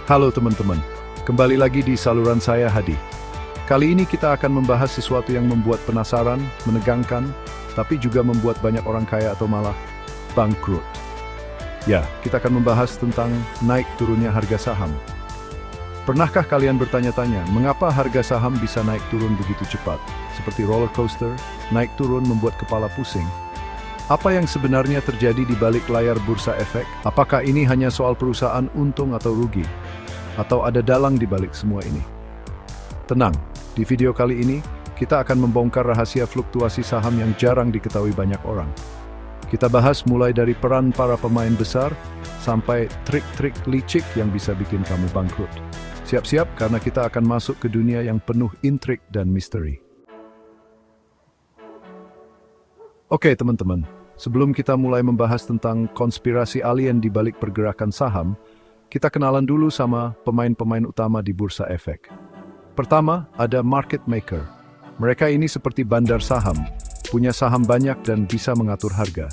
Halo teman-teman, kembali lagi di saluran saya Hadi. Kali ini kita akan membahas sesuatu yang membuat penasaran, menegangkan, tapi juga membuat banyak orang kaya atau malah bangkrut. Ya, kita akan membahas tentang naik turunnya harga saham. Pernahkah kalian bertanya-tanya, mengapa harga saham bisa naik turun begitu cepat? Seperti roller coaster, naik turun membuat kepala pusing. Apa yang sebenarnya terjadi di balik layar bursa efek? Apakah ini hanya soal perusahaan untung atau rugi? Atau ada dalang di balik semua ini? Tenang, di video kali ini, kita akan membongkar rahasia fluktuasi saham yang jarang diketahui banyak orang. Kita bahas mulai dari peran para pemain besar, sampai trik-trik licik yang bisa bikin kamu bangkrut. Siap-siap karena kita akan masuk ke dunia yang penuh intrik dan misteri. Oke teman-teman, sebelum kita mulai membahas tentang konspirasi alien di balik pergerakan saham, kita kenalan dulu sama pemain-pemain utama di bursa efek. Pertama, ada market maker. Mereka ini seperti bandar saham, punya saham banyak dan bisa mengatur harga.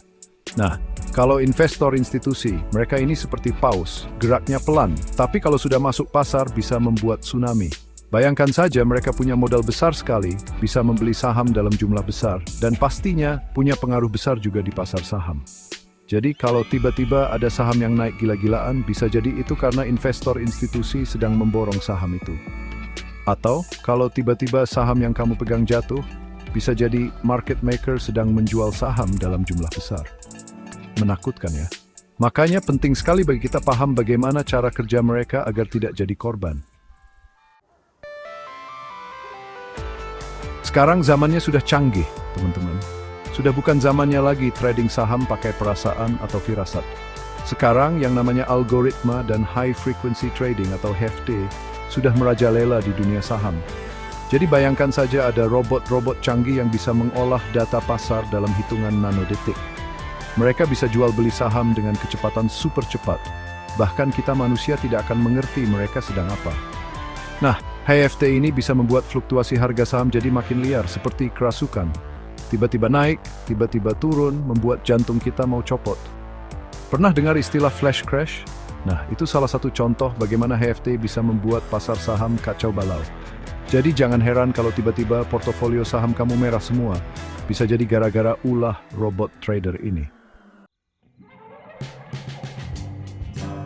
Nah, kalau investor institusi, mereka ini seperti paus, geraknya pelan, tapi kalau sudah masuk pasar bisa membuat tsunami. Bayangkan saja mereka punya modal besar sekali, bisa membeli saham dalam jumlah besar, dan pastinya punya pengaruh besar juga di pasar saham. Jadi kalau tiba-tiba ada saham yang naik gila-gilaan, bisa jadi itu karena investor institusi sedang memborong saham itu. Atau kalau tiba-tiba saham yang kamu pegang jatuh, bisa jadi market maker sedang menjual saham dalam jumlah besar. Menakutkan ya? Makanya penting sekali bagi kita paham bagaimana cara kerja mereka agar tidak jadi korban. Sekarang zamannya sudah canggih, teman-teman. Sudah bukan zamannya lagi trading saham pakai perasaan atau firasat. Sekarang yang namanya algoritma dan high frequency trading atau HFT sudah merajalela di dunia saham. Jadi bayangkan saja ada robot-robot canggih yang bisa mengolah data pasar dalam hitungan nanodetik. Mereka bisa jual beli saham dengan kecepatan super cepat. Bahkan kita manusia tidak akan mengerti mereka sedang apa. Nah, HFT ini bisa membuat fluktuasi harga saham jadi makin liar seperti kerasukan. Tiba-tiba naik, tiba-tiba turun, membuat jantung kita mau copot. Pernah dengar istilah flash crash? Nah, itu salah satu contoh bagaimana HFT bisa membuat pasar saham kacau balau. Jadi jangan heran kalau tiba-tiba portofolio saham kamu merah semua. Bisa jadi gara-gara ulah robot trader ini.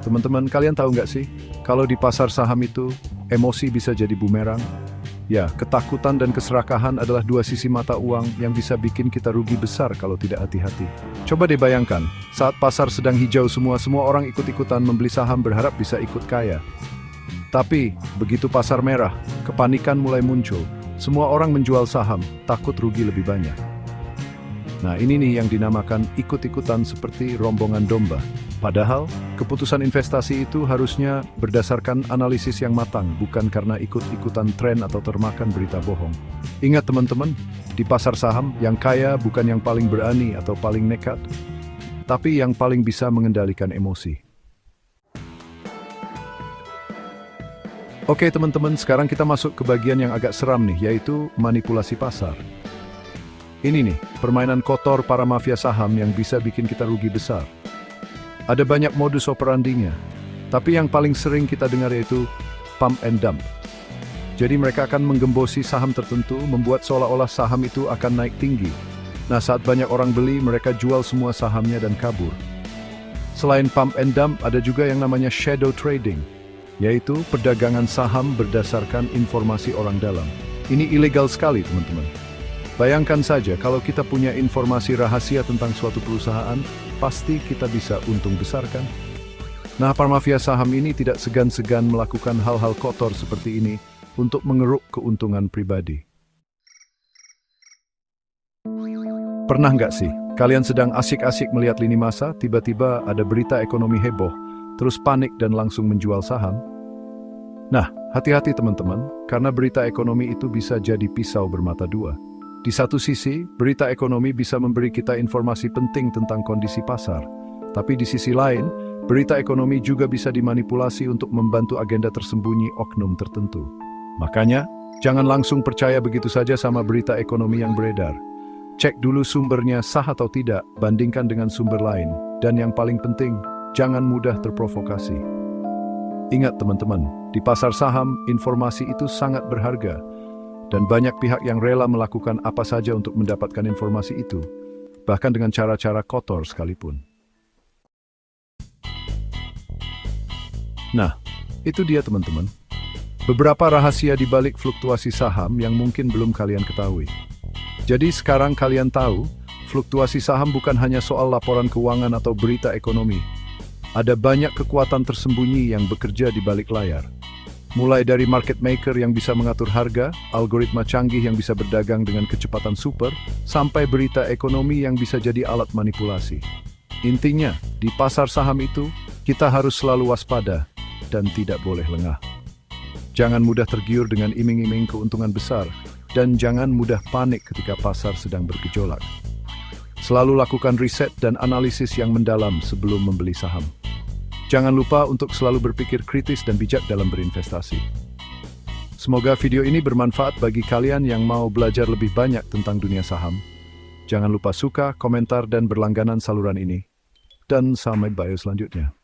Teman-teman, kalian tahu nggak sih? Kalau di pasar saham itu, emosi bisa jadi bumerang. Ya, ketakutan dan keserakahan adalah dua sisi mata uang yang bisa bikin kita rugi besar kalau tidak hati-hati. Coba deh bayangkan, saat pasar sedang hijau semua orang ikut-ikutan membeli saham berharap bisa ikut kaya. Tapi, begitu pasar merah, kepanikan mulai muncul. Semua orang menjual saham, takut rugi lebih banyak. Nah, ini nih yang dinamakan ikut-ikutan seperti rombongan domba. Padahal, keputusan investasi itu harusnya berdasarkan analisis yang matang, bukan karena ikut-ikutan tren atau termakan berita bohong. Ingat teman-teman, di pasar saham, yang kaya bukan yang paling berani atau paling nekat, tapi yang paling bisa mengendalikan emosi. Oke teman-teman, sekarang kita masuk ke bagian yang agak seram nih, yaitu manipulasi pasar. Ini nih, permainan kotor para mafia saham yang bisa bikin kita rugi besar. Ada banyak modus operandinya, tapi yang paling sering kita dengar yaitu pump and dump. Jadi mereka akan menggembosi saham tertentu, membuat seolah-olah saham itu akan naik tinggi. Nah, saat banyak orang beli, mereka jual semua sahamnya dan kabur. Selain pump and dump, ada juga yang namanya shadow trading, yaitu perdagangan saham berdasarkan informasi orang dalam. Ini ilegal sekali, teman-teman. Bayangkan saja kalau kita punya informasi rahasia tentang suatu perusahaan, pasti kita bisa untung besar kan? Nah, para mafia saham ini tidak segan-segan melakukan hal-hal kotor seperti ini untuk mengeruk keuntungan pribadi. Pernah nggak sih, kalian sedang asik-asik melihat lini masa, tiba-tiba ada berita ekonomi heboh, terus panik dan langsung menjual saham? Nah, hati-hati teman-teman, karena berita ekonomi itu bisa jadi pisau bermata dua. Di satu sisi, berita ekonomi bisa memberi kita informasi penting tentang kondisi pasar. Tapi di sisi lain, berita ekonomi juga bisa dimanipulasi untuk membantu agenda tersembunyi oknum tertentu. Makanya, jangan langsung percaya begitu saja sama berita ekonomi yang beredar. Cek dulu sumbernya sah atau tidak, bandingkan dengan sumber lain. Dan yang paling penting, jangan mudah terprovokasi. Ingat teman-teman, di pasar saham, informasi itu sangat berharga. Dan banyak pihak yang rela melakukan apa saja untuk mendapatkan informasi itu, bahkan dengan cara-cara kotor sekalipun. Nah, itu dia teman-teman. Beberapa rahasia di balik fluktuasi saham yang mungkin belum kalian ketahui. Jadi sekarang kalian tahu, fluktuasi saham bukan hanya soal laporan keuangan atau berita ekonomi. Ada banyak kekuatan tersembunyi yang bekerja di balik layar. Mulai dari market maker yang bisa mengatur harga, algoritma canggih yang bisa berdagang dengan kecepatan super, sampai berita ekonomi yang bisa jadi alat manipulasi. Intinya, di pasar saham itu, kita harus selalu waspada dan tidak boleh lengah. Jangan mudah tergiur dengan iming-iming keuntungan besar, dan jangan mudah panik ketika pasar sedang bergejolak. Selalu lakukan riset dan analisis yang mendalam sebelum membeli saham. Jangan lupa untuk selalu berpikir kritis dan bijak dalam berinvestasi. Semoga video ini bermanfaat bagi kalian yang mau belajar lebih banyak tentang dunia saham. Jangan lupa suka, komentar, dan berlangganan saluran ini. Dan sampai video selanjutnya.